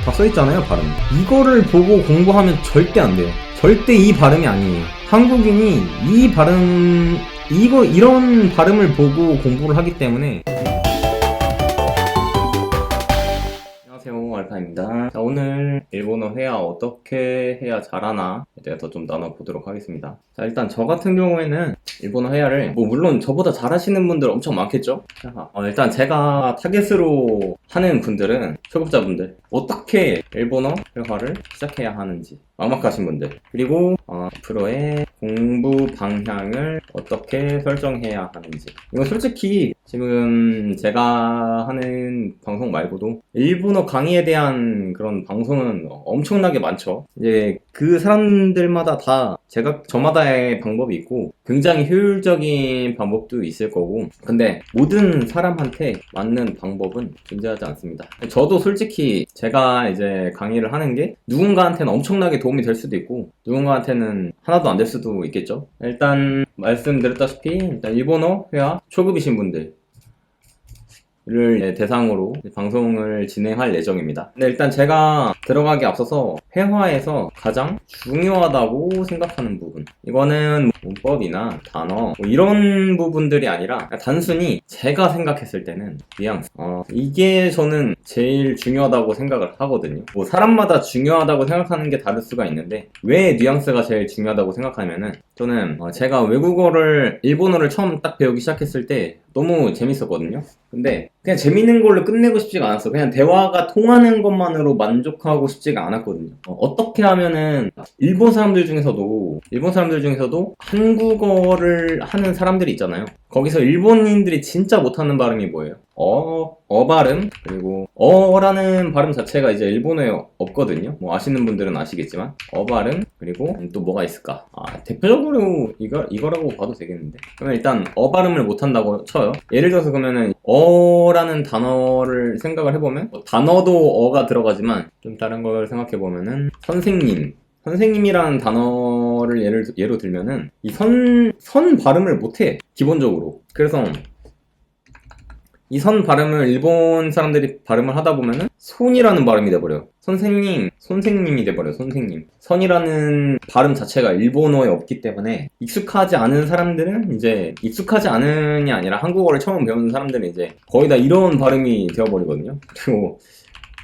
다 써있잖아요, 발음. 이거를 보고 공부하면 절대 안 돼요. 절대 이 발음이 아니에요. 한국인이 이 발음, 이런 발음을 보고 공부를 하기 때문에. 안녕하세요, 알파입니다. 자, 오늘 일본어 회화 어떻게 해야 잘하나에 대해서 좀 나눠보도록 하겠습니다. 자, 일단 저 같은 경우에는 일본어 회화를 물론 저보다 잘하시는 분들 엄청 많겠죠? 자, 일단 제가 타겟으로 하는 분들은 초급자분들, 어떻게 일본어 회화를 시작해야 하는지 막막하신 분들, 그리고 앞으로의 공부 방향을 어떻게 설정해야 하는지. 이건 솔직히 지금 제가 하는 방송 말고도 일본어 강의에 대한 그런 방송은 엄청나게 많죠. 이제 그 사람들마다 다 저마다의 방법이 있고 굉장히 효율적인 방법도 있을 거고, 근데 모든 사람한테 맞는 방법은 존재하지 않습니다. 저도 솔직히 제가 이제 강의를 하는 게 누군가한테는 엄청나게 도움이 될 수도 있고 누군가한테는 하나도 안 될 수도 있겠죠. 일단 말씀드렸다시피 일단 일본어 회화 초급이신 분들 를 대상으로 방송을 진행할 예정입니다. 근데 일단 제가 들어가기 앞서서 회화에서 가장 중요하다고 생각하는 부분, 이거는 문법이나 단어 이런 부분들이 아니라 단순히 제가 생각했을 때는 뉘앙스, 이게 저는 제일 중요하다고 생각을 하거든요. 사람마다 중요하다고 생각하는 게 다를 수가 있는데 왜 뉘앙스가 제일 중요하다고 생각하면은, 저는 제가 일본어를 처음 딱 배우기 시작했을 때 너무 재밌었거든요. 근데 그냥 재밌는 걸로 끝내고 싶지가 않았어. 그냥 대화가 통하는 것만으로 만족하고 싶지가 않았거든요. 어떻게 하면은 일본 사람들 중에서도 한국어를 하는 사람들이 있잖아요. 거기서 일본인들이 진짜 못하는 발음이 뭐예요? 발음, 그리고 어라는 발음 자체가 이제 일본어에 없거든요. 아시는 분들은 아시겠지만 발음, 그리고 또 뭐가 있을까? 대표적으로 이거라고 봐도 되겠는데, 그러면 일단 발음을 못한다고 쳐요. 예를 들어서 그러면은 라는 단어를 생각을 해보면 단어도 어가 들어가지만 좀 다른 걸 생각해보면은 선생님이라는 단어를 예로 들면은 이 선 발음을 못해, 기본적으로. 그래서 이 선 발음을 일본 사람들이 발음을 하다 보면은 손이라는 발음이 돼버려요. 선생님이 돼버려요. 선생님. 선이라는 발음 자체가 일본어에 없기 때문에 익숙하지 않은 사람들은 익숙하지 않은이 아니라 한국어를 처음 배우는 사람들은 이제 거의 다 이런 발음이 되어버리거든요. 그리고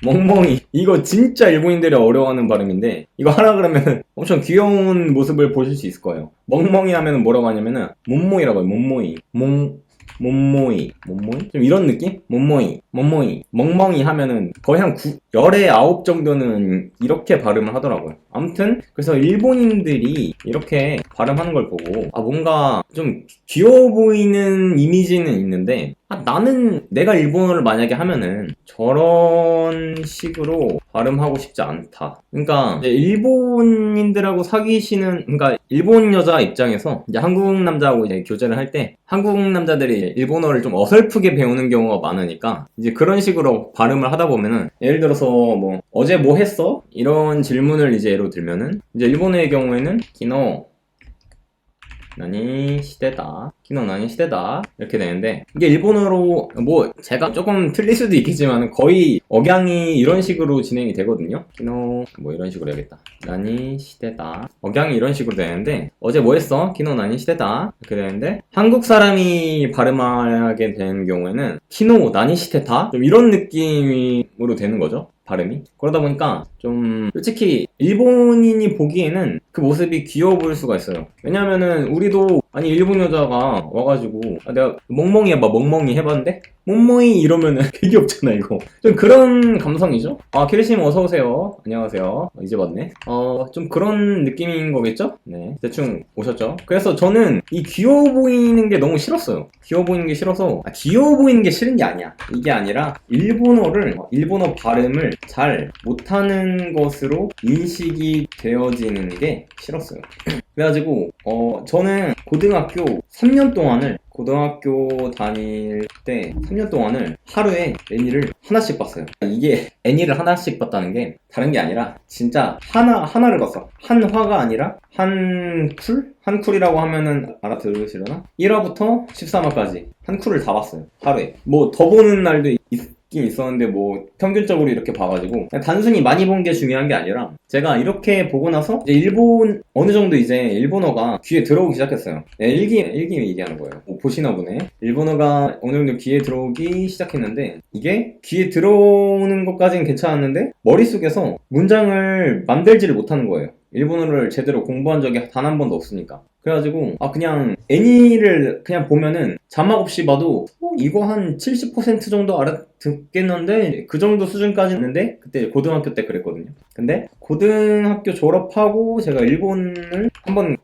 멍멍이, 이거 진짜 일본인들이 어려워하는 발음인데 이거 하라 그러면 엄청 귀여운 모습을 보실 수 있을 거예요. 멍멍이 하면은 뭐라고 하냐면은 몸모이라고 해요. 몸모이 좀 이런 느낌? 몸모이 멍멍이 하면은 거의 한 10에 9 정도는 이렇게 발음을 하더라고요. 아무튼 그래서 일본인들이 이렇게 발음하는 걸 보고 뭔가 좀 귀여워 보이는 이미지는 있는데 나는 내가 일본어를 만약에 하면은 저런 식으로 발음하고 싶지 않다. 그러니까 이제 일본인들하고 그러니까 일본 여자 입장에서 이제 한국 남자하고 이제 교제를 할 때 한국 남자들이 일본어를 좀 어설프게 배우는 경우가 많으니까 이제 그런 식으로 발음을 하다 보면은, 예를 들어서 어제 뭐 했어? 이런 질문을 이제 예로 들면은 이제 일본어의 경우에는 키노 나니 시대다 이렇게 되는데, 이게 일본어로 제가 조금 틀릴 수도 있겠지만 거의 억양이 이런 식으로 진행이 되거든요. 키노 이런 식으로 해야겠다. 나니 시대다, 억양이 이런 식으로 되는데 어제 뭐 했어? 키노 나니 시대다 이렇게 되는데, 한국 사람이 발음하게 되는 경우에는 키노 나니 시대다 좀 이런 느낌으로 되는 거죠, 발음이. 그러다 보니까 좀 솔직히 일본인이 보기에는 그 모습이 귀여워 보일 수가 있어요. 왜냐면은 우리도 일본 여자가 와가지고 내가 멍멍이 해봤는데 멍멍이 이러면은 되게 귀엽잖아. 이거 좀 그런 감성이죠. 키리님 어서오세요. 안녕하세요. 이제 봤네. 좀 그런 느낌인 거겠죠? 네, 대충 오셨죠? 그래서 저는 이 귀여워 보이는 게 너무 싫었어요. 귀여워 보이는 게 싫어서 귀여워 보이는 게 싫은 게 아니야. 이게 아니라 일본어 발음을 잘 못하는 것으로 인식이 되어지는 게 싫었어요. 그래가지고 저는 고등학교 다닐 때 3년 동안을 하루에 애니를 하나씩 봤어요. 이게 애니를 하나씩 봤다는 게 다른 게 아니라 진짜 하나를 봤어. 한 화가 아니라 한 쿨이라고 하면은 알아들으시려나? 1화부터 13화까지 한 쿨을 다 봤어요. 하루에. 더 보는 날도 있긴 있었는데 뭐 평균적으로 이렇게 봐가지고 그냥 단순히 많이 본 게 중요한 게 아니라 제가 이렇게 보고 나서 이제 어느 정도 이제 일본어가 귀에 들어오기 시작했어요. 네, 일기 얘기하는 거예요. 보시나 보네. 일본어가 어느 정도 귀에 들어오기 시작했는데 이게 귀에 들어오는 것까지는 괜찮았는데 머릿속에서 문장을 만들지를 못하는 거예요. 일본어를 제대로 공부한 적이 단 한 번도 없으니까. 그래가지고 그냥 애니를 그냥 보면은 자막 없이 봐도 이거 한 70% 정도 알아듣겠는데 그 정도 수준까지 있는데 그때 고등학교 때 그랬거든요. 근데 고등학교 졸업하고 제가 일본을 한번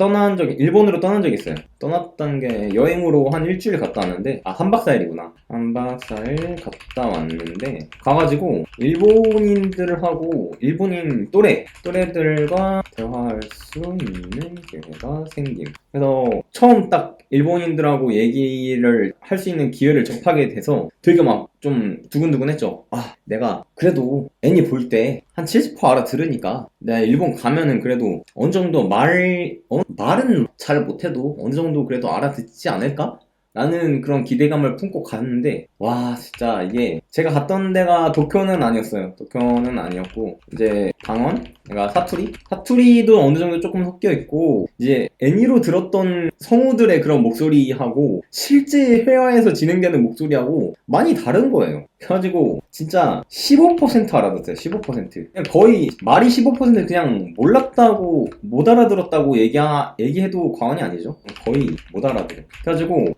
일본으로 떠난 적이 있어요. 떠났던 게 여행으로 한 일주일 갔다 왔는데 3박 4일이구나. 3박 4일 갔다 왔는데 가가지고 일본인들하고 일본인 또래들과 대화할 수 있는 기회가 생김. 그래서 처음 딱 일본인들하고 얘기를 할 수 있는 기회를 접하게 돼서 되게 막 좀 두근두근했죠. 내가 그래도 애니 볼 때 한 70% 알아들으니까 내가 일본 가면은 그래도 어느 정도 말은 잘 못해도 어느 정도 그래도 알아듣지 않을까? 라는 그런 기대감을 품고 갔는데 와 진짜 이게 제가 갔던 데가 도쿄는 아니었어요. 도쿄는 아니었고 이제 강원? 그러니까 사투리도 어느 정도 조금 섞여 있고 이제 애니로 들었던 성우들의 그런 목소리하고 실제 회화에서 진행되는 목소리하고 많이 다른 거예요. 그래가지고 진짜 15% 알아듣어요. 15%. 그냥 거의 말이 15% 그냥 몰랐다고 못 알아들었다고 얘기해도 과언이 아니죠. 거의 못 알아들어요. 그래가지고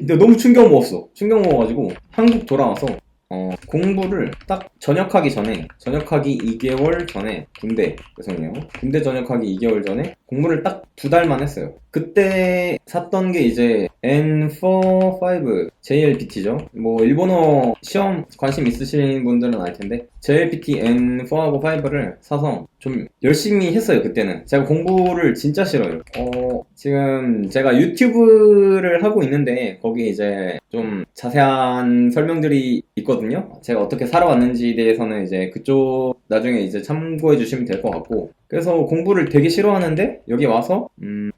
너무 충격 먹어가지고 한국 돌아와서 공부를 딱 전역하기 2개월 전에 군대 전역하기 2개월 전에 공부를 딱 2달만 했어요. 그때 샀던 게 이제 N4, 5, JLPT죠. 뭐 일본어 시험 관심 있으신 분들은 알 텐데 JLPT N4하고 5를 사서 좀 열심히 했어요. 그때는 제가 공부를 진짜 싫어요. 지금 제가 유튜브를 하고 있는데 거기 이제 좀 자세한 설명들이 있거든요. 제가 어떻게 살아왔는지에 대해서는 이제 그쪽 나중에 이제 참고해 주시면 될 것 같고 그래서 공부를 되게 싫어하는데 여기 와서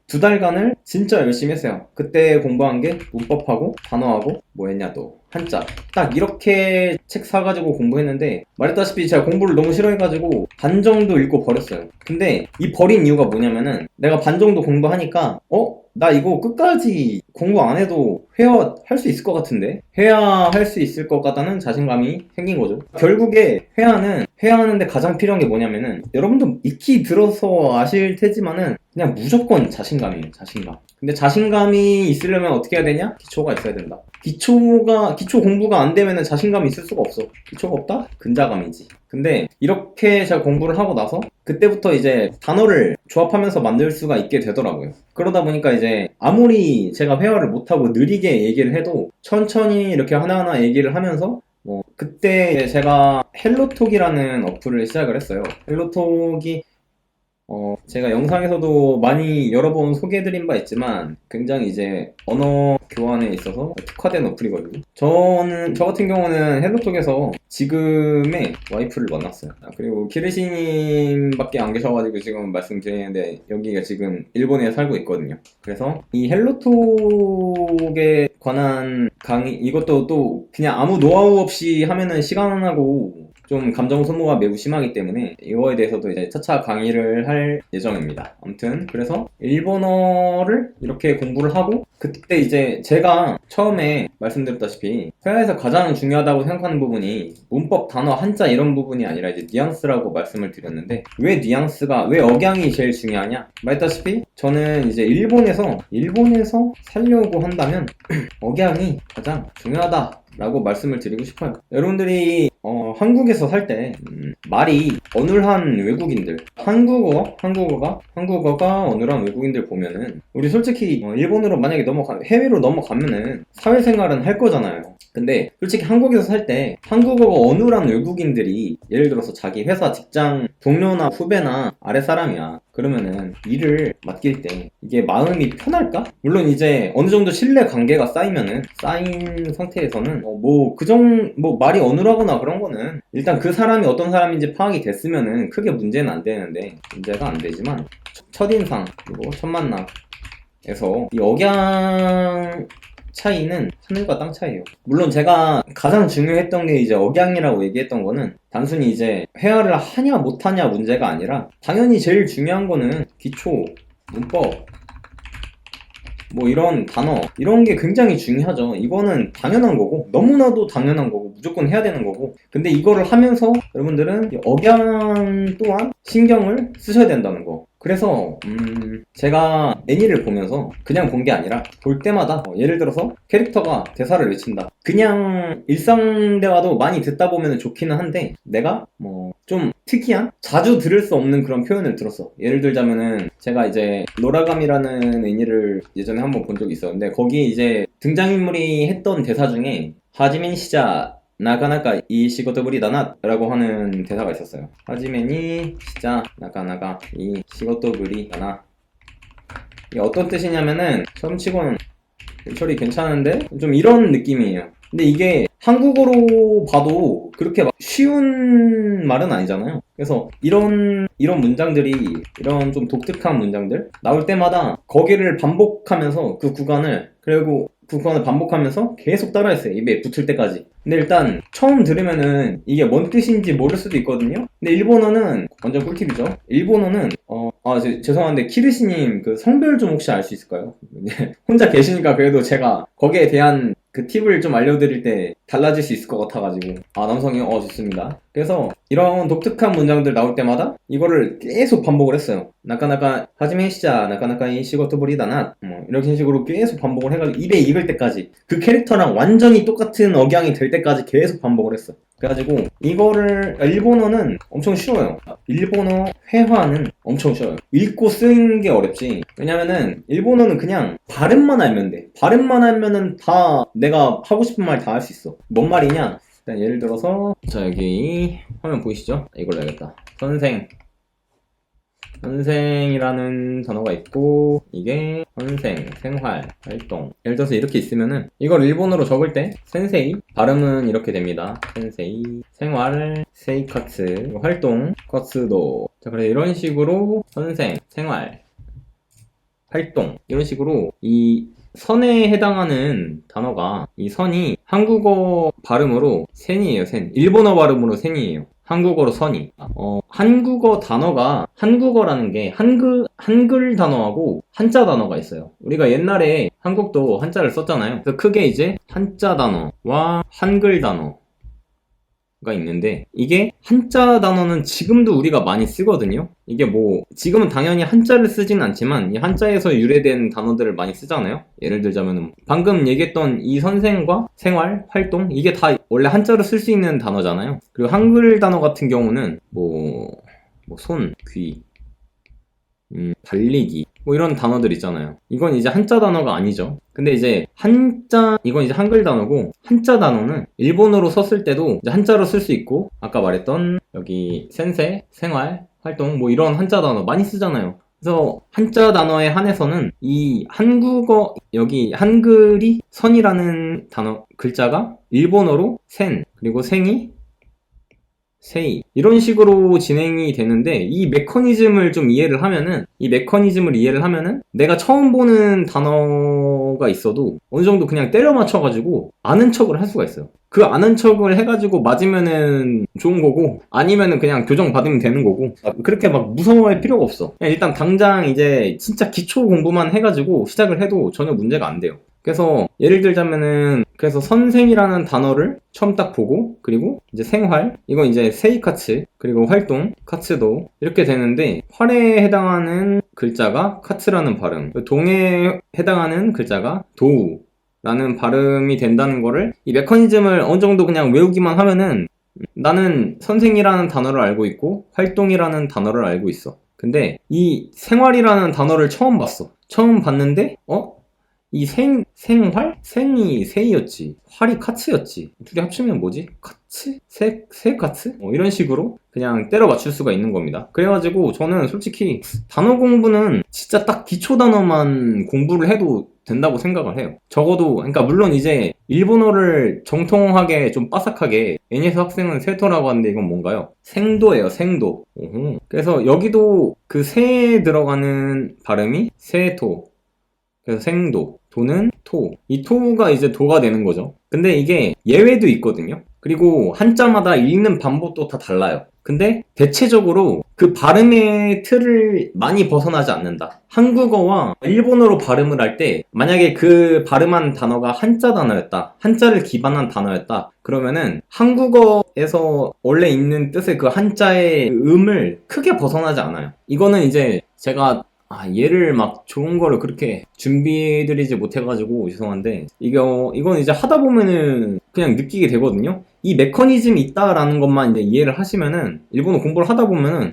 2달간을 진짜 열심히 했어요. 그때 공부한 게 문법하고 단어하고 뭐 했냐 또 한자 딱 이렇게 책 사가지고 공부했는데 말했다시피 제가 공부를 너무 싫어해가지고 반 정도 읽고 버렸어요. 근데 이 버린 이유가 뭐냐면은 내가 반 정도 공부하니까 나 이거 끝까지 공부 안 해도 회화할 수 있을 것 같은데? 회화할 수 있을 것 같다는 자신감이 생긴 거죠. 결국에 회화하는데 가장 필요한 게 뭐냐면은 여러분도 익히 들어서 아실 테지만은 그냥 무조건 자신감이에요. 자신감. 근데 자신감이 있으려면 어떻게 해야 되냐? 기초가 있어야 된다. 기초 공부가 안 되면은 자신감이 있을 수가 없어. 기초가 없다? 근자감이지. 근데 이렇게 제가 공부를 하고 나서 그때부터 이제 단어를 조합하면서 만들 수가 있게 되더라고요. 그러다 보니까 이제 아무리 제가 회화를 못하고 느리게 얘기를 해도 천천히 이렇게 하나하나 얘기를 하면서 그때 제가 헬로톡이라는 어플을 시작을 했어요. 헬로톡이 제가 영상에서도 많이 여러 번 소개해드린 바 있지만 굉장히 이제 언어 교환에 있어서 특화된 어플이거든요. 저 같은 경우는 헬로톡에서 지금의 와이프를 만났어요. 그리고 키르시님밖에 안 계셔가지고 지금 말씀드리는데 여기가 지금 일본에 살고 있거든요. 그래서 이 헬로톡에 관한 강의 이것도 또 그냥 아무 노하우 없이 하면은 시간하고 좀 감정 소모가 매우 심하기 때문에 이거에 대해서도 이제 차차 강의를 할 예정입니다. 아무튼 그래서 일본어를 이렇게 공부를 하고 그때 이제 제가 처음에 말씀드렸다시피 회화에서 가장 중요하다고 생각하는 부분이 문법, 단어, 한자 이런 부분이 아니라 이제 뉘앙스라고 말씀을 드렸는데 왜 억양이 제일 중요하냐? 말했다시피 저는 이제 일본에서 살려고 한다면 억양이 가장 중요하다 라고 말씀을 드리고 싶어요. 여러분들이 한국에서 살 때 말이 어눌한 외국인들 한국어가 어눌한 외국인들 보면은 우리 솔직히 일본으로 만약에 해외로 넘어가면은 사회생활은 할 거잖아요. 근데 솔직히 한국에서 살 때 한국어가 어눌한 외국인들이 예를 들어서 자기 회사 직장 동료나 후배나 아랫사람이야. 그러면은 일을 맡길 때 이게 마음이 편할까? 물론 이제 어느 정도 신뢰 관계가 쌓인 상태에서는 말이 어눌하거나 그런 거는 일단 그 사람이 어떤 사람인지 파악이 됐으면은 크게 문제는 안 되는데 문제가 안 되지만 첫인상 그리고 첫 만남에서 이 억양 차이는 하늘과 땅 차이예요. 물론 제가 가장 중요했던 게 이제 억양이라고 얘기했던 거는 단순히 이제 회화를 하냐 못하냐 문제가 아니라 당연히 제일 중요한 거는 기초, 문법, 뭐 이런 단어 이런 게 굉장히 중요하죠. 이거는 당연한 거고 너무나도 당연한 거고 무조건 해야 되는 거고, 근데 이거를 하면서 여러분들은 억양 또한 신경을 쓰셔야 된다는 거. 그래서 제가 애니를 보면서 그냥 본 게 아니라 볼 때마다 예를 들어서 캐릭터가 대사를 외친다, 그냥 일상 대화도 많이 듣다 보면 좋기는 한데 내가 뭐 좀 특이한 자주 들을 수 없는 그런 표현을 들었어. 예를 들자면은 제가 이제 노라감이라는 애니를 예전에 한번 본 적이 있었는데 거기 이제 등장인물이 했던 대사 중에 하지민 시자 나가나가 이 시고토부리 다나 라고 하는 대사가 있었어요. 하지메니 시자 나가나가 이 시고토부리 다나. 이게 어떤 뜻이냐면은 처음 치고는 처리 괜찮은데 좀 이런 느낌이에요. 근데 이게 한국어로 봐도 그렇게 막 쉬운 말은 아니잖아요. 그래서 이런 문장들이, 이런 좀 독특한 문장들 나올 때마다 거기를 반복하면서 그 구간을 반복하면서 계속 따라했어요. 입에 붙을 때까지. 근데 일단 처음 들으면은 이게 뭔 뜻인지 모를 수도 있거든요. 근데 일본어는 완전 꿀팁이죠. 일본어는 죄송한데 키르시님 그 성별 좀 혹시 알 수 있을까요? 혼자 계시니까 그래도 제가 거기에 대한 그 팁을 좀 알려드릴 때 달라질 수 있을 것 같아가지고. 남성이요? 좋습니다. 그래서 이런 독특한 문장들 나올 때마다 이거를 계속 반복을 했어요. 나카나카 하지메 시자 나카나카 이 시고토부리다나 이렇게 식으로 계속 반복을 해가지고 입에 익을 때까지, 그 캐릭터랑 완전히 똑같은 억양이 될 때까지 계속 반복을 했어. 그래가지고 이거를 일본어는 엄청 쉬워요. 일본어 회화는 엄청 쉬워요. 읽고 쓰는 게 어렵지. 왜냐면은 일본어는 그냥 발음만 알면 돼. 발음만 알면은 다 내가 하고 싶은 말 다 할 수 있어. 뭔 말이냐? 일단 예를 들어서 자, 여기 화면 보이시죠? 이걸로 해야겠다. 선생이라는 단어가 있고, 이게 선생, 생활, 활동. 예를 들어서 이렇게 있으면은 이걸 일본어로 적을 때 센세이, 발음은 이렇게 됩니다. 센세이, 생활, 세이카츠, 활동, 카츠도. 자, 그래서 이런 식으로 선생, 생활, 활동, 이런 식으로 이 선에 해당하는 단어가, 이 선이 한국어 발음으로 센이에요. 센. 일본어 발음으로 센이에요. 한국어로 선이. 한국어 단어가, 한국어라는 게 한글 단어하고 한자 단어가 있어요. 우리가 옛날에 한국도 한자를 썼잖아요. 그래서 크게 이제 한자 단어와 한글 단어가 있는데, 이게 한자 단어는 지금도 우리가 많이 쓰거든요. 이게 뭐 지금은 당연히 한자를 쓰진 않지만 이 한자에서 유래된 단어들을 많이 쓰잖아요. 예를 들자면 방금 얘기했던 이 선생과 생활, 활동, 이게 다 원래 한자로 쓸 수 있는 단어잖아요. 그리고 한글 단어 같은 경우는 뭐 손, 귀, 달리기, 뭐 이런 단어들 있잖아요. 이건 이제 한자 단어가 아니죠. 근데 이제 이건 이제 한글 단어고, 한자 단어는 일본어로 썼을 때도 이제 한자로 쓸 수 있고, 아까 말했던 여기 센세, 생활, 활동, 뭐 이런 한자 단어 많이 쓰잖아요. 그래서 한자 단어에 한해서는 이 한국어, 여기 한글이 선이라는 단어 글자가 일본어로 센, 그리고 생이 세이, 이런 식으로 진행이 되는데, 이 메커니즘을 이해를 하면은 내가 처음 보는 단어가 있어도 어느 정도 그냥 때려 맞춰가지고 아는 척을 할 수가 있어요. 그 아는 척을 해가지고 맞으면은 좋은 거고, 아니면은 그냥 교정 받으면 되는 거고, 그렇게 막 무서워할 필요가 없어. 그냥 일단 당장 이제 진짜 기초 공부만 해가지고 시작을 해도 전혀 문제가 안 돼요. 그래서 예를 들자면은, 그래서 선생이라는 단어를 처음 딱 보고, 그리고 이제 생활, 이건 이제 세이카츠, 그리고 활동, 카츠도, 이렇게 되는데, 활에 해당하는 글자가 카츠라는 발음, 동에 해당하는 글자가 도우 라는 발음이 된다는 거를, 이 메커니즘을 어느 정도 그냥 외우기만 하면은 나는 선생이라는 단어를 알고 있고 활동이라는 단어를 알고 있어. 근데 이 생활이라는 단어를 처음 봤어. 처음 봤는데 이 생활? 생이 세이였지, 활이 카츠였지, 둘이 합치면 뭐지? 카츠? 세카츠? 이런 식으로 그냥 때려 맞출 수가 있는 겁니다. 그래가지고 저는 솔직히 단어 공부는 진짜 딱 기초 단어만 공부를 해도 된다고 생각을 해요. 적어도, 그러니까 물론 이제 일본어를 정통하게 좀 빠삭하게 애니에서 학생은 세토라고 하는데, 이건 뭔가요? 생도예요, 생도. 그래서 여기도 그 세에 들어가는 발음이 세토, 그래서 생도, 도는 이 토가 이제 도가 되는 거죠. 근데 이게 예외도 있거든요. 그리고 한자마다 읽는 방법도 다 달라요. 근데 대체적으로 그 발음의 틀을 많이 벗어나지 않는다. 한국어와 일본어로 발음을 할 때 만약에 그 발음한 단어가 한자 단어였다. 한자를 기반한 단어였다. 그러면은 한국어에서 원래 있는 뜻의 그 한자의 음을 크게 벗어나지 않아요. 이거는 이제 제가 얘를 막 좋은 거를 그렇게 준비해드리지 못해가지고 죄송한데, 이건 이제 하다 보면은 그냥 느끼게 되거든요? 이 메커니즘이 있다라는 것만 이제 이해를 하시면은, 일본어 공부를 하다 보면은,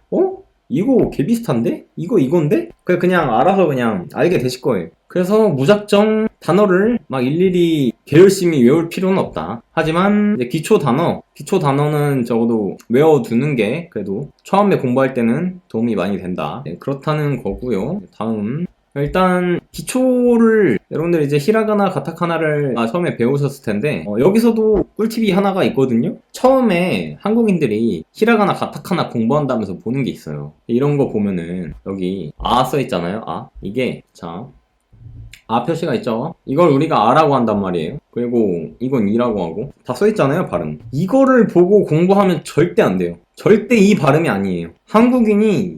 이거 개 비슷한데? 이건데? 그냥 알아서 그냥 알게 되실 거예요. 그래서 무작정 단어를 막 일일이 개열심히 외울 필요는 없다. 하지만 이제 기초 단어는 적어도 외워두는 게 그래도 처음에 공부할 때는 도움이 많이 된다. 네, 그렇다는 거고요. 다음. 일단 기초를 여러분들 이제 히라가나 가타카나를 처음에 배우셨을 텐데 여기서도 꿀팁이 하나가 있거든요. 처음에 한국인들이 히라가나 가타카나 공부한다면서 보는 게 있어요. 이런 거 보면은 여기 써있잖아요. 이게 표시가 있죠. 이걸 우리가 아라고 한단 말이에요. 그리고 이건 이라고 하고 다 써있잖아요, 발음. 이거를 보고 공부하면 절대 안 돼요. 절대 이 발음이 아니에요. 한국인이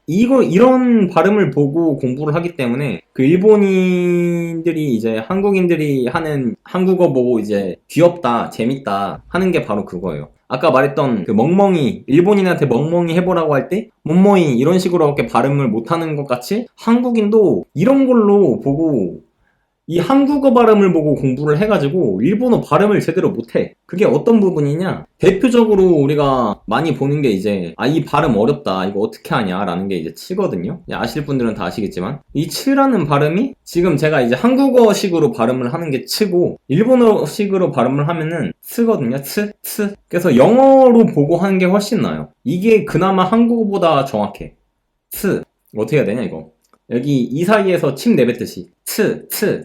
이런 발음을 보고 공부를 하기 때문에 그 일본인들이 이제 한국인들이 하는 한국어 보고 이제 귀엽다, 재밌다 하는 게 바로 그거예요. 아까 말했던 그 멍멍이, 일본인한테 멍멍이 해보라고 할 때 멍멍이 이런 식으로밖에 발음을 못하는 것 같이 한국인도 이런 걸로 보고 이 한국어 발음을 보고 공부를 해가지고 일본어 발음을 제대로 못해. 그게 어떤 부분이냐? 대표적으로 우리가 많이 보는 게 이제 이 발음 어렵다, 이거 어떻게 하냐 라는 게 이제 치거든요. 아실 분들은 다 아시겠지만 이 치라는 발음이 지금 제가 이제 한국어식으로 발음을 하는 게 치고 일본어식으로 발음을 하면은 스거든요. 츠. 그래서 영어로 보고 하는 게 훨씬 나아요. 이게 그나마 한국어보다 정확해. 츠. 어떻게 해야 되냐 이거. 여기 이 사이에서 침 내뱉듯이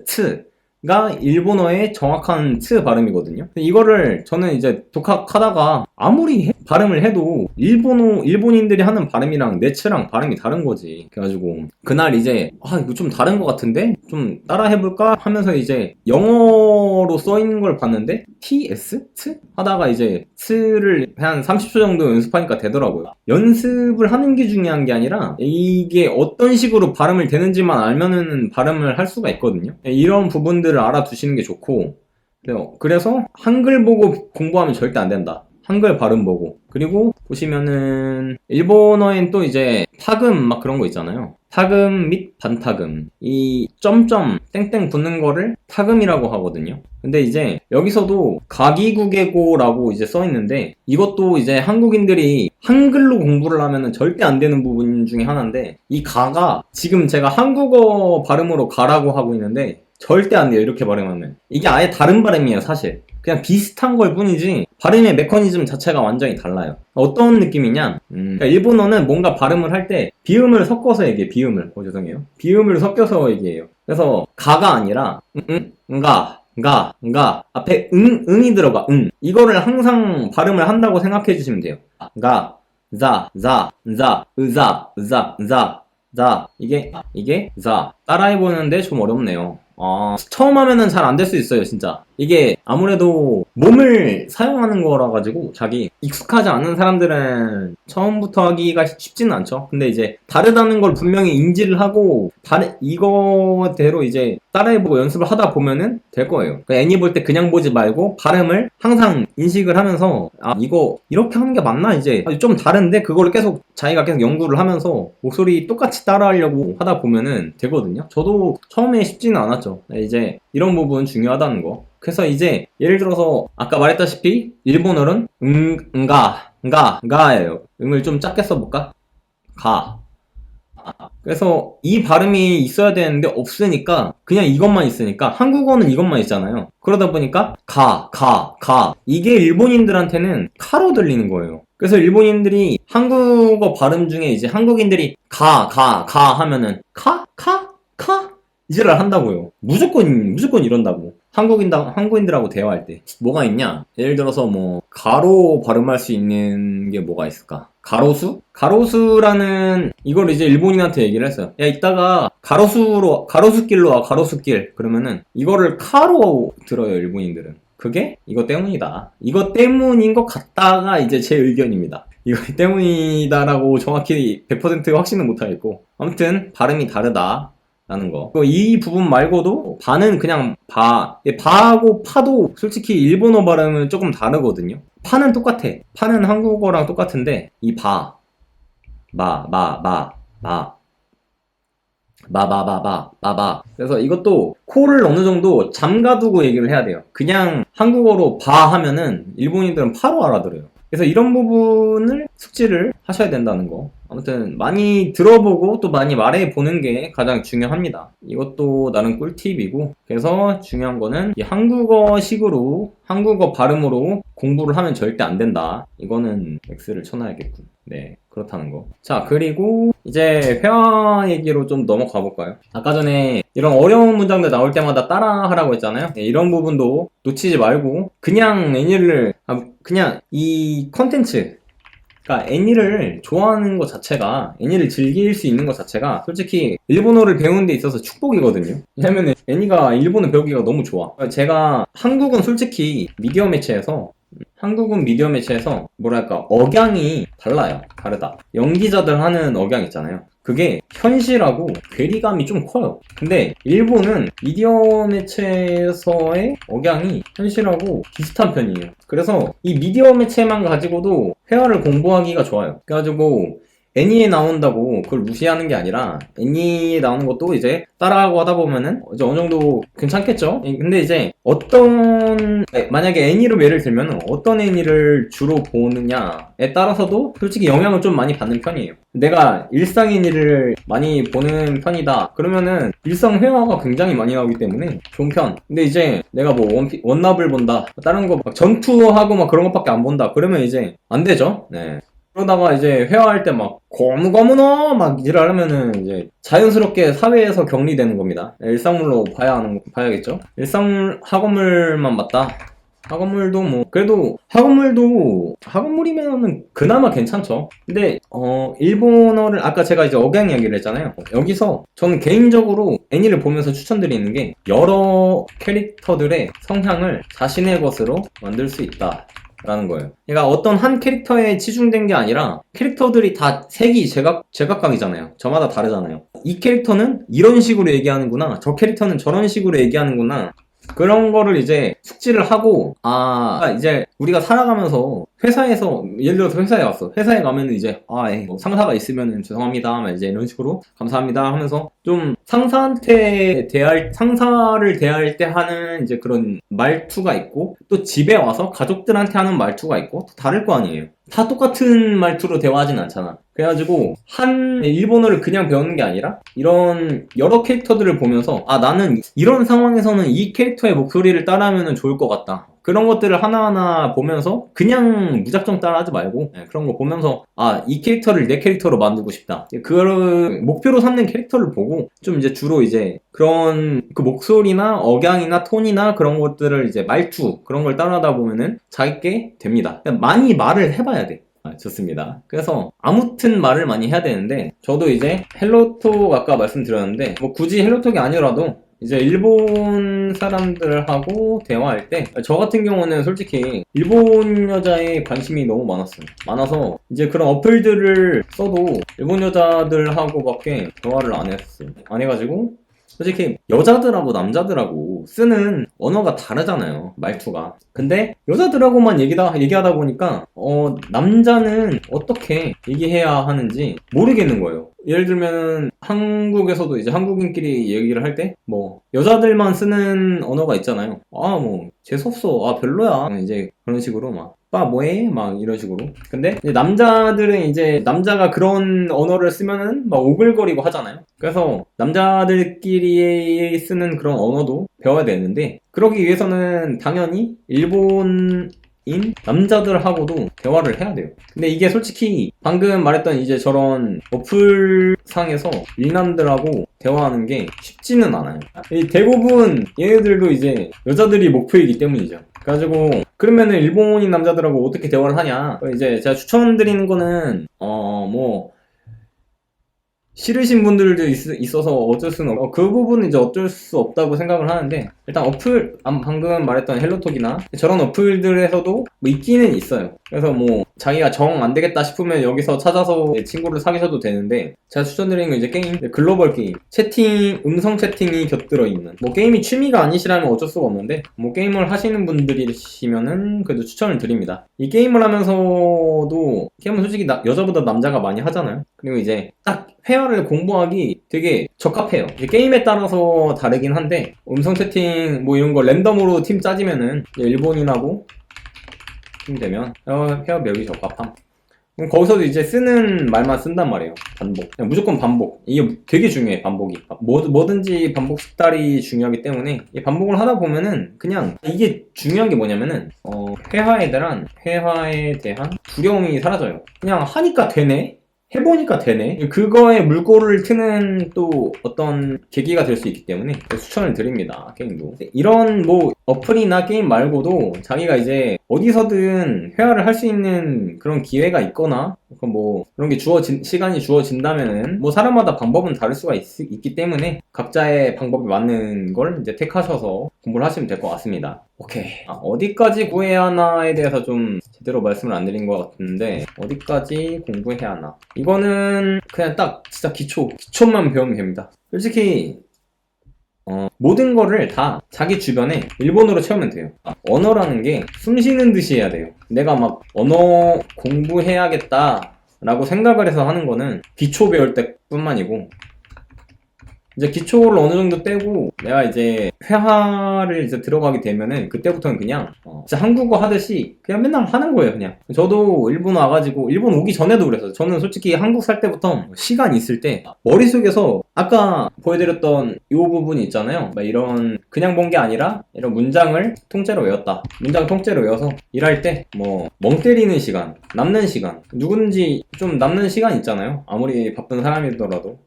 츠가 일본어의 정확한 츠 발음이거든요. 이거를 저는 이제 독학하다가 아무리 발음을 해도 일본인들이 하는 발음이랑 내 츠랑 발음이 다른 거지. 그래가지고 그날 이제 이거 좀 다른 것 같은데? 좀 따라 해볼까? 하면서 이제 영어로 써있는 걸 봤는데 TS? 츠? 하다가 이제 츠를 한 30초 정도 연습하니까 되더라고요. 연습을 하는 게 중요한 게 아니라 이게 어떤 식으로 발음을 되는지만 알면은 발음을 할 수가 있거든요. 이런 부분들을 알아두시는 게 좋고, 그래서 한글 보고 공부하면 절대 안 된다. 한글 발음 보고. 그리고 보시면은 일본어엔 또 이제 타금 막 그런 거 있잖아요. 타금 및 반타금, 이 점점 땡땡 붙는 거를 타금이라고 하거든요. 근데 이제 여기서도 가기국예고라고 이제 써있는데, 이것도 이제 한국인들이 한글로 공부를 하면은 절대 안 되는 부분 중에 하나인데, 이 가가 지금 제가 한국어 발음으로 가라고 하고 있는데 절대 안 돼요. 이렇게 발음하면 이게 아예 다른 발음이에요. 사실 그냥 비슷한 걸 뿐이지 발음의 메커니즘 자체가 완전히 달라요. 어떤 느낌이냐, 그러니까 일본어는 뭔가 발음을 할 때 비음을 섞어서 얘기해. 죄송해요. 비음을 섞여서 얘기해요. 그래서 가가 아니라 가 앞에 응이 들어가. 이거를 항상 발음을 한다고 생각해 주시면 돼요. 가, 자, 이게 자. 따라해보는데 좀 어렵네요. 처음 하면은 잘 안 될 수 있어요, 진짜. 이게 아무래도 몸을 사용하는 거라 가지고 익숙하지 않은 사람들은 처음부터 하기가 쉽지는 않죠. 근데 이제 다르다는 걸 분명히 인지를 하고 이거대로 이제 따라해보고 연습을 하다 보면은 될 거예요. 그러니까 애니 볼 때 그냥 보지 말고 발음을 항상 인식을 하면서 이거 이렇게 하는 게 맞나? 이제 좀 다른데 그거를 자기가 계속 연구를 하면서 목소리 똑같이 따라하려고 하다 보면은 되거든요. 저도 처음에 쉽지는 않았죠. 이제 이런 부분 중요하다는 거. 그래서 이제 예를 들어서 아까 말했다시피 일본어는 가예요. 응을 좀 작게 써볼까? 가. 그래서 이 발음이 있어야 되는데 없으니까 그냥 이것만 있으니까, 한국어는 이것만 있잖아요. 그러다 보니까 가 이게 일본인들한테는 카로 들리는 거예요. 그래서 일본인들이 한국어 발음 중에 이제 한국인들이 가 하면은 카 이제를 한다고요. 무조건 이런다고. 한국인들하고 대화할 때 뭐가 있냐? 예를 들어서 가로 발음할 수 있는 게 뭐가 있을까? 가로수라는 이걸 이제 일본인한테 얘기를 했어요. 야, 이따가 가로수길로 와, 가로수길. 그러면은 이거를 카로 들어요, 일본인들은. 그게 이거 때문이다. 이거 때문인 것 같다가 이제 제 의견입니다. 이거 때문이다라고 정확히 100% 확신은 못하겠고, 아무튼 발음이 다르다라는 거. 이 부분 말고도 바는 그냥 바하고 파도 솔직히 일본어 발음은 조금 다르거든요. 파는 똑같아. 파는 한국어랑 똑같은데 이 마바바바. 그래서 이것도 코를 어느 정도 잠가두고 얘기를 해야 돼요. 그냥 한국어로 바 하면은 일본인들은 파로 알아들어요. 그래서 이런 부분을 숙지를 하셔야 된다는 거. 아무튼 많이 들어보고 또 많이 말해보는 게 가장 중요합니다. 이것도 나름 꿀팁이고, 그래서 중요한 거는 이 한국어식으로 한국어 발음으로 공부를 하면 절대 안 된다. 이거는 X를 쳐놔야겠군. 네, 그렇다는 거. 자, 그리고 이제 회화 얘기로 좀 넘어가 볼까요? 아까 전에 이런 어려운 문장들 나올 때마다 따라하라고 했잖아요. 네, 이런 부분도 놓치지 말고 그냥 그냥 이 컨텐츠, 그러니까 애니를 좋아하는 것 자체가, 애니를 즐길 수 있는 것 자체가 솔직히 일본어를 배우는 데 있어서 축복이거든요. 왜냐면 애니가 일본어 배우기가 너무 좋아. 제가 한국은 미디어 매체에서 뭐랄까 억양이 다르다. 연기자들 하는 억양 있잖아요. 그게 현실하고 괴리감이 좀 커요. 근데 일본은 미디어 매체에서의 억양이 현실하고 비슷한 편이에요. 그래서 이 미디어 매체만 가지고도 회화를 공부하기가 좋아요. 그래가지고 애니에 나온다고 그걸 무시하는 게 아니라 애니에 나오는 것도 이제 따라하고 하다 보면은 이제 어느 정도 괜찮겠죠? 근데 이제 만약에 애니로 예를 들면 어떤 애니를 주로 보느냐에 따라서도 솔직히 영향을 좀 많이 받는 편이에요. 내가 일상 애니를 많이 보는 편이다 그러면은 일상 회화가 굉장히 많이 나오기 때문에 좋은 편. 근데 이제 내가 뭐 원나블 본다, 다른 거 막 전투하고 막 그런 것밖에 안 본다 그러면 이제 안 되죠. 네. 그러다가 이제 회화할 때 막 고무고무너 막 이러면은 이제 자연스럽게 사회에서 격리되는 겁니다. 일상물로 봐야겠죠. 일상 학원물만 맞다. 학원물도 뭐 그래도 학원물이면은 그나마 괜찮죠. 근데 일본어를 아까 제가 이제 억양 이야기를 했잖아요. 여기서 저는 개인적으로 애니를 보면서 추천드리는 게 여러 캐릭터들의 성향을 자신의 것으로 만들 수 있다 라는 거예요. 그러니까 어떤 한 캐릭터에 치중된 게 아니라 캐릭터들이 다 색이 제각각이잖아요. 저마다 다르잖아요. 이 캐릭터는 이런 식으로 얘기하는구나, 저 캐릭터는 저런 식으로 얘기하는구나, 그런 거를 이제 숙지를 하고, 이제 우리가 살아가면서 회사에서, 예를 들어서 회사에 왔어. 회사에 가면 이제, 뭐 상사가 있으면 죄송합니다. 이제 이런 식으로 감사합니다 하면서 좀 상사를 대할 때 하는 이제 그런 말투가 있고, 또 집에 와서 가족들한테 하는 말투가 있고, 또 다를 거 아니에요. 다 똑같은 말투로 대화하진 않잖아. 그래가지고 일본어를 그냥 배우는 게 아니라 이런 여러 캐릭터들을 보면서 나는 이런 상황에서는 이 캐릭터의 목소리를 따라하면 좋을 것 같다. 그런 것들을 하나하나 보면서 그냥 무작정 따라하지 말고 그런 거 보면서 이 캐릭터를 내 캐릭터로 만들고 싶다. 그걸 목표로 삼는 캐릭터를 보고 좀 이제 주로 이제 그런 그 목소리나 억양이나 톤이나 그런 것들을 이제 말투 그런 걸 따라하다 보면은 자기게 됩니다. 많이 말을 해봐야 돼. 좋습니다. 그래서 아무튼 말을 많이 해야 되는데 저도 이제 헬로톡 아까 말씀드렸는데 뭐 굳이 헬로톡이 아니라도 이제 일본 사람들하고 대화할 때 저 같은 경우는 솔직히 일본 여자에 관심이 너무 많아서 이제 그런 어플들을 써도 일본 여자들하고밖에 대화를 안 해가지고 솔직히 여자들하고 남자들하고 쓰는 언어가 다르잖아요, 말투가. 근데 여자들하고만 얘기하다 보니까 남자는 어떻게 얘기해야 하는지 모르겠는 거예요. 예를 들면 한국에서도 이제 한국인끼리 얘기를 할 때 뭐 여자들만 쓰는 언어가 있잖아요. 뭐 재수없어, 별로야, 이제 그런 식으로 막 뭐해? 막 이런 식으로. 근데 이제 남자들은 이제 남자가 그런 언어를 쓰면은 막 오글거리고 하잖아요. 그래서 남자들끼리 쓰는 그런 언어도 배워야 되는데 그러기 위해서는 당연히 일본 남자들하고도 대화를 해야 돼요. 근데 이게 솔직히 방금 말했던 이제 저런 어플상에서 일남들하고 대화하는 게 쉽지는 않아요. 대부분 얘네들도 이제 여자들이 목표이기 때문이죠. 그래가지고 그러면은 일본인 남자들하고 어떻게 대화를 하냐, 이제 제가 추천드리는 거는 뭐 싫으신 분들도 있어서 어쩔 수는 그 부분은 이제 어쩔 수 없다고 생각을 하는데, 일단 어플, 방금 말했던 헬로톡이나 저런 어플들에서도 뭐 있기는 있어요. 그래서 뭐 자기가 정 안 되겠다 싶으면 여기서 찾아서 친구를 사귀셔도 되는데, 제가 추천드리는 건 이제 게임, 글로벌 게임, 채팅, 음성 채팅이 곁들어 있는, 뭐 게임이 취미가 아니시라면 어쩔 수가 없는데, 뭐 게임을 하시는 분들이시면은 그래도 추천을 드립니다. 이 게임을 하면서도, 게임은 솔직히 여자보다 남자가 많이 하잖아요. 그리고 이제 딱 회화를 공부하기 되게 적합해요. 게임에 따라서 다르긴 한데, 음성 채팅 뭐 이런 거 랜덤으로 팀 짜지면은 일본인하고 팀 되면 회화 배우기 적합함. 그럼 거기서도 이제 쓰는 말만 쓴단 말이에요. 반복. 그냥 무조건 반복. 이게 되게 중요해, 반복이. 뭐든지 반복 식달이 중요하기 때문에 이 반복을 하다 보면은 그냥, 이게 중요한 게 뭐냐면은 회화에 대한 두려움이 사라져요. 그냥 하니까 되네? 해보니까 되네? 그거에 물꼬를 트는 또 어떤 계기가 될 수 있기 때문에 추천을 드립니다, 게임도. 이런 뭐 어플이나 게임 말고도 자기가 이제 어디서든 회화를 할 수 있는 그런 기회가 있거나 뭐 그런 게 시간이 주어진다면은, 뭐 사람마다 방법은 다를 수가 있기 때문에 각자의 방법이 맞는 걸 이제 택하셔서 공부를 하시면 될 것 같습니다. 오케이. 어디까지 구해야 하나에 대해서 좀 제대로 말씀을 안 드린 것 같은데, 어디까지 공부해야 하나, 이거는 그냥 딱 진짜 기초만 배우면 됩니다. 솔직히 모든 거를 다 자기 주변에 일본어로 채우면 돼요. 언어라는 게 숨 쉬는 듯이 해야 돼요. 내가 막 언어 공부해야겠다 라고 생각을 해서 하는 거는 기초 배울 때 뿐만이고, 이제 기초를 어느 정도 떼고 내가 이제 회화를 이제 들어가게 되면은 그때부터는 그냥 진짜 한국어 하듯이 그냥 맨날 하는 거예요. 그냥 저도 일본 와가지고, 일본 오기 전에도 그랬어요. 저는 솔직히 한국 살 때부터 시간 있을 때 머릿속에서 아까 보여드렸던 이 부분이 있잖아요. 막 이런 그냥 본 게 아니라 이런 문장을 통째로 외웠다. 문장 통째로 외워서 일할 때 뭐 멍 때리는 시간, 남는 시간, 누구든지 좀 남는 시간 있잖아요. 아무리 바쁜 사람이더라도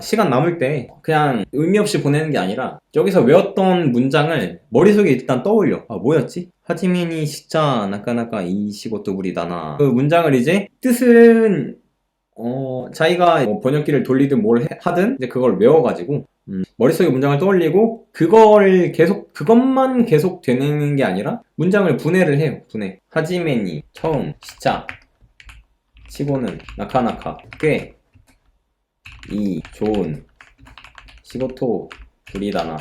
시간 남을 때 그냥 의미 없이 보내는 게 아니라 여기서 외웠던 문장을 머릿속에 일단 떠올려. 뭐였지? 하지메니 진짜 나카나카 이 시고토 부리다나. 그 문장을 이제 뜻은 자기가 뭐 번역기를 돌리든 뭘 하든 이제 그걸 외워가지고 머릿속에 문장을 떠올리고 그것만 계속 되는 게 아니라 문장을 분해를 해요. 분해. 하지메니 처음, 시작, 치고는 나카나카 꽤, 이 좋은, 시고토 부리다나,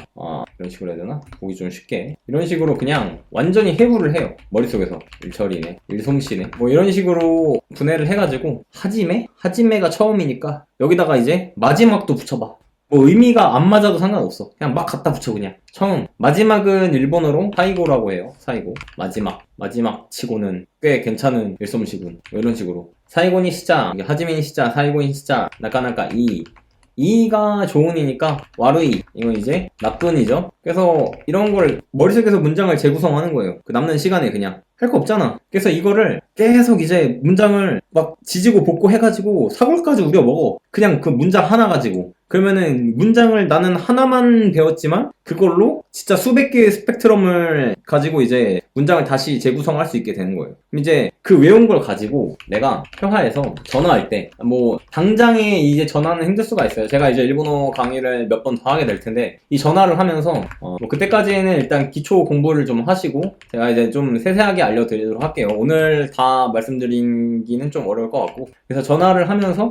이런 식으로 해야 되나? 보기 좀 쉽게 이런 식으로 그냥 완전히 해부를 해요. 머릿속에서 일처리네, 일솜씨네, 뭐 이런 식으로 분해를 해가지고 하지메가 처음이니까 여기다가 이제 마지막도 붙여봐. 뭐 의미가 안 맞아도 상관없어. 그냥 막 갖다 붙여. 그냥 처음, 마지막은 일본어로 사이고라고 해요. 사이고. 마지막 치고는 꽤 괜찮은 일솜씨군. 뭐 이런 식으로. 사이고니 시작, 하지메니 시작, 사이고니 시작, 나카나카 이가 좋은이니까 와루이, 이건 이제 나쁜이죠. 그래서 이런 걸 머릿속에서 문장을 재구성하는 거예요. 그 남는 시간에 그냥 할 거 없잖아. 그래서 이거를 계속 이제 문장을 막 지지고 볶고 해가지고 사골까지 우려 먹어. 그냥 그 문장 하나 가지고. 그러면은 문장을 나는 하나만 배웠지만 그걸로 진짜 수백 개의 스펙트럼을 가지고 이제 문장을 다시 재구성할 수 있게 되는 거예요. 그럼 이제 그 외운 걸 가지고 내가 회화에서 전화할 때, 뭐 당장에 이제 전화는 힘들 수가 있어요. 제가 이제 일본어 강의를 몇 번 더 하게 될 텐데, 이 전화를 하면서 뭐 그때까지는 일단 기초 공부를 좀 하시고 제가 이제 좀 세세하게 알려드리도록 할게요. 오늘 다 말씀드리기는 좀 어려울 것 같고, 그래서 전화를 하면서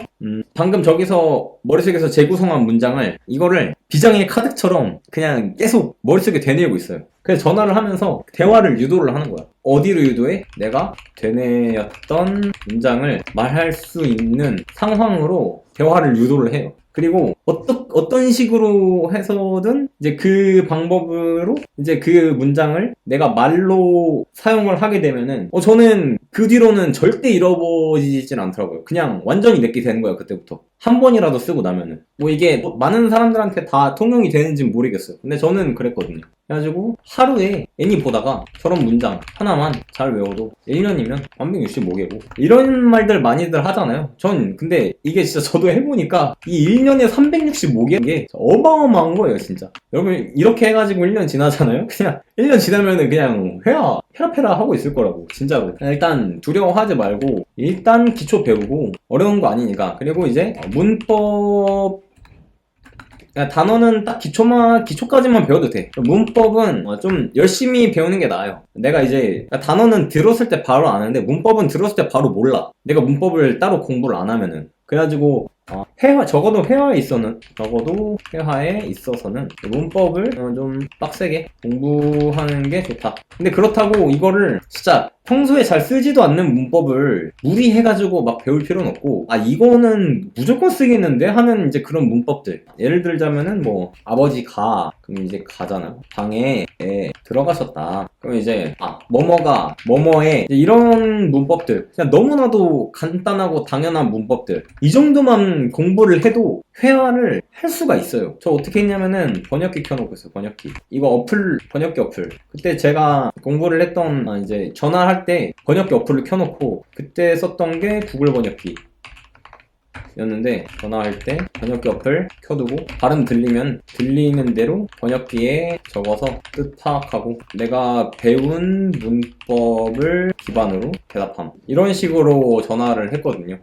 방금 저기서 머릿속에서 재구성한 문장을, 이거를 비장의 카드처럼 그냥 계속 머릿속에 되뇌고 있어요. 그래서 전화를 하면서 대화를 유도를 하는 거야. 어디로 유도해? 내가 되뇌었던 문장을 말할 수 있는 상황으로 대화를 유도를 해요. 그리고 어떤 식으로 해서든 이제 그 방법으로 이제 그 문장을 내가 말로 사용을 하게 되면은 저는 그 뒤로는 절대 잃어버리진 않더라고요. 그냥 완전히 내게 되는 거야, 그때부터. 한 번이라도 쓰고 나면은. 뭐 이게 뭐 많은 사람들한테 다 통용이 되는지는 모르겠어요. 근데 저는 그랬거든요. 그래가지고 하루에 애니 보다가 저런 문장 하나만 잘 외워도 1년이면 365개고 이런 말들 많이들 하잖아요. 전 근데 이게 진짜 저도 해보니까 이 1년에 365개 어마어마한 거예요 진짜. 여러분 이렇게 해가지고 1년 지나잖아요. 그냥 1년 지나면은 그냥 페라페라 하고 있을 거라고 진짜로. 일단 두려워하지 말고 일단 기초 배우고 어려운 거 아니니까. 그리고 이제 문법 단어는 딱 기초까지만 배워도 돼. 문법은 좀 열심히 배우는 게 나아요. 내가 이제 단어는 들었을 때 바로 아는데 문법은 들었을 때 바로 몰라. 내가 문법을 따로 공부를 안 하면은. 그래가지고 적어도 회화에 있어서는 문법을 좀 빡세게 공부하는 게 좋다. 근데 그렇다고 이거를 진짜 평소에 잘 쓰지도 않는 문법을 무리해가지고 막 배울 필요는 없고, 이거는 무조건 쓰겠는데 하는 이제 그런 문법들. 예를 들자면은 뭐 아버지 가, 그럼 이제 가잖아요. 방에 들어가셨다. 그럼 이제 뭐뭐가 뭐뭐에 이런 문법들, 그냥 너무나도 간단하고 당연한 문법들, 이 정도만 공부를 해도 회화를 할 수가 있어요. 저 어떻게 했냐면은 번역기 켜놓고 있어요. 이거 번역기 어플. 그때 제가 공부를 했던 이제 전화할 때 번역기 어플을 켜놓고 그때 썼던 게 구글 번역기 였는데, 전화할 때 번역기 어플 켜두고 발음 들리는 대로 번역기에 적어서 뜻 파악하고 내가 배운 문법을 기반으로 대답함. 이런 식으로 전화를 했거든요.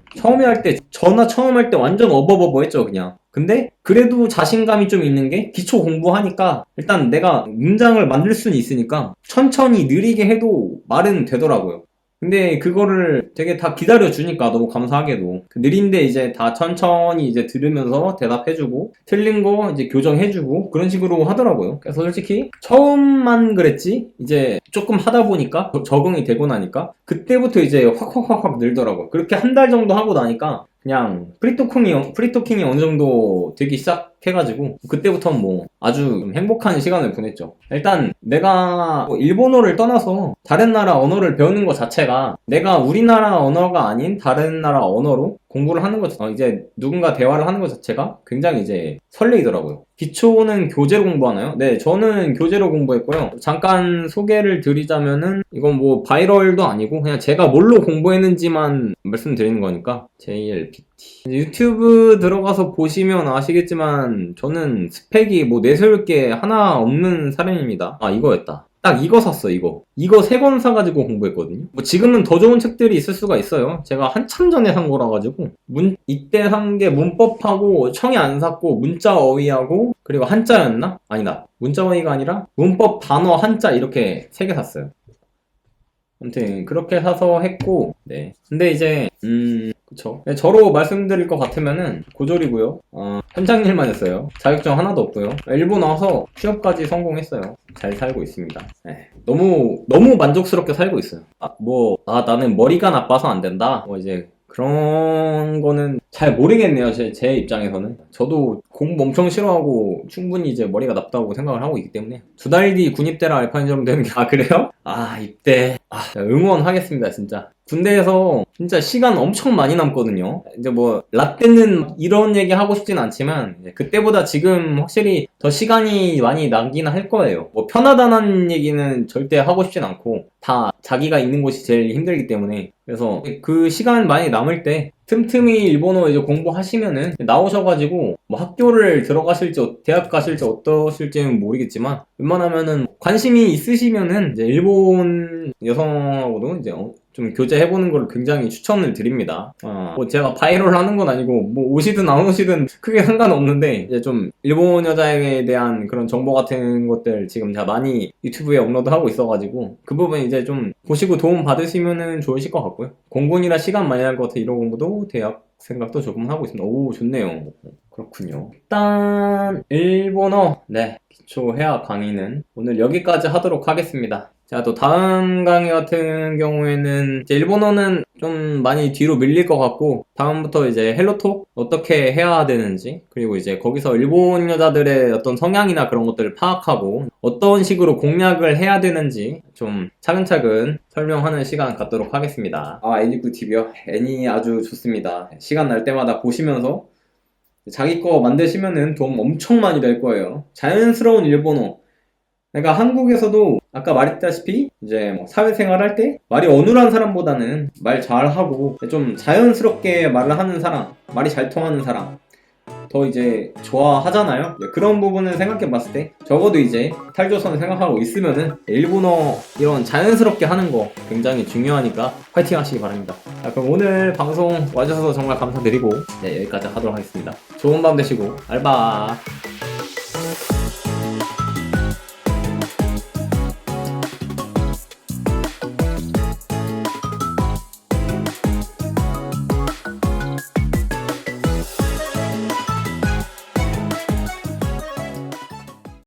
전화 처음 할 때 완전 어버버버 했죠 그냥. 근데 그래도 자신감이 좀 있는 게 기초 공부하니까 일단 내가 문장을 만들 수는 있으니까 천천히 느리게 해도 말은 되더라고요. 근데 그거를 되게 다 기다려주니까 너무 감사하게도 느린데 이제 다 천천히 이제 들으면서 대답해주고 틀린 거 이제 교정해주고 그런 식으로 하더라고요. 그래서 솔직히 처음만 그랬지 이제 조금 하다 보니까 적응이 되고 나니까 그때부터 이제 확 늘더라고요. 그렇게 한 달 정도 하고 나니까 그냥 프리토킹이 어느 정도 되기 시작해가지고 그때부터는 뭐 아주 행복한 시간을 보냈죠. 일단 내가 일본어를 떠나서 다른 나라 언어를 배우는 것 자체가 내가 우리나라 언어가 아닌 다른 나라 언어로 공부를 하는 것, 이제 누군가 대화를 하는 것 자체가 굉장히 이제 설레이더라고요. 기초는 교재로 공부하나요? 네, 저는 교재로 공부했고요. 잠깐 소개를 드리자면은 이건 뭐 바이럴도 아니고 그냥 제가 뭘로 공부했는지만 말씀드리는 거니까 JLPT. 유튜브 들어가서 보시면 아시겠지만 저는 스펙이 뭐 내세울 게 하나 없는 사람입니다. 이거였다. 딱 이거 샀어. 이거 3권 사가지고 공부했거든요. 뭐 지금은 더 좋은 책들이 있을 수가 있어요. 제가 한참 전에 산 거라 가지고 이때 산 게 문법하고 청이 안 샀고 문자 어휘하고 그리고 한자였나? 아니다. 문자 어휘가 아니라 문법 단어 한자 이렇게 3개 샀어요. 아무튼 그렇게 사서 했고, 네. 근데 이제 그쵸. 저로 말씀드릴 것 같으면은 고졸이고요. 현장 일만 했어요. 자격증 하나도 없고요. 일본 와서 취업까지 성공했어요. 잘 살고 있습니다. 네. 너무 만족스럽게 살고 있어요. 나는 머리가 나빠서 안 된다. 이제 그런 거는 잘 모르겠네요. 제 입장에서는. 저도 공부 엄청 싫어하고 충분히 이제 머리가 나쁘다고 생각을 하고 있기 때문에 2달 뒤 군입대라 알파인처럼 되는 게 그래요? 입대 응원하겠습니다 진짜. 군대에서 진짜 시간 엄청 많이 남거든요. 이제 뭐 라떼는 이런 얘기 하고 싶진 않지만 그때보다 지금 확실히 더 시간이 많이 나긴 할 거예요. 뭐 편하다는 얘기는 절대 하고 싶진 않고 다 자기가 있는 곳이 제일 힘들기 때문에. 그래서 그 시간 많이 남을 때 틈틈이 일본어 이제 공부하시면은 나오셔가지고 뭐 학교를 들어가실지 대학 가실지 어떠실지는 모르겠지만 웬만하면은 관심이 있으시면은 이제 일본 여성하고도 이제 좀 교제해보는 걸 굉장히 추천을 드립니다. 뭐 제가 바이럴 하는 건 아니고 뭐 오시든 안 오시든 크게 상관없는데 이제 좀 일본 여자에 대한 그런 정보 같은 것들 지금 제가 많이 유튜브에 업로드하고 있어가지고 그 부분 이제 좀 보시고 도움 받으시면은 좋으실 것 같고요. 공군이라 시간 많이 날 것 같아. 이런 공부도 대학 생각도 조금 하고 있습니다. 오, 좋네요. 그렇군요. 일단 일본어 기초 회화 강의는 오늘 여기까지 하도록 하겠습니다. 자, 또 다음 강의 같은 경우에는 이제 일본어는 좀 많이 뒤로 밀릴 것 같고 다음부터 이제 헬로톡 어떻게 해야 되는지, 그리고 이제 거기서 일본 여자들의 어떤 성향이나 그런 것들을 파악하고 어떤 식으로 공략을 해야 되는지 좀 차근차근 설명하는 시간 갖도록 하겠습니다. 애니쿠TV요? 애니 아주 좋습니다. 시간 날 때마다 보시면서 자기 거 만드시면은 도움 엄청 많이 될 거예요. 자연스러운 일본어. 그러니까 한국에서도 아까 말했다시피 이제 뭐 사회생활 할 때 말이 어눌한 사람보다는 말 잘하고 좀 자연스럽게 말을 하는 사람, 말이 잘 통하는 사람 더 이제 좋아하잖아요. 그런 부분을 생각해 봤을 때 적어도 이제 탈조선을 생각하고 있으면은 일본어 이런 자연스럽게 하는 거 굉장히 중요하니까 파이팅 하시기 바랍니다. 자, 그럼 오늘 방송 와주셔서 정말 감사드리고 네, 여기까지 하도록 하겠습니다. 좋은 밤 되시고 알바.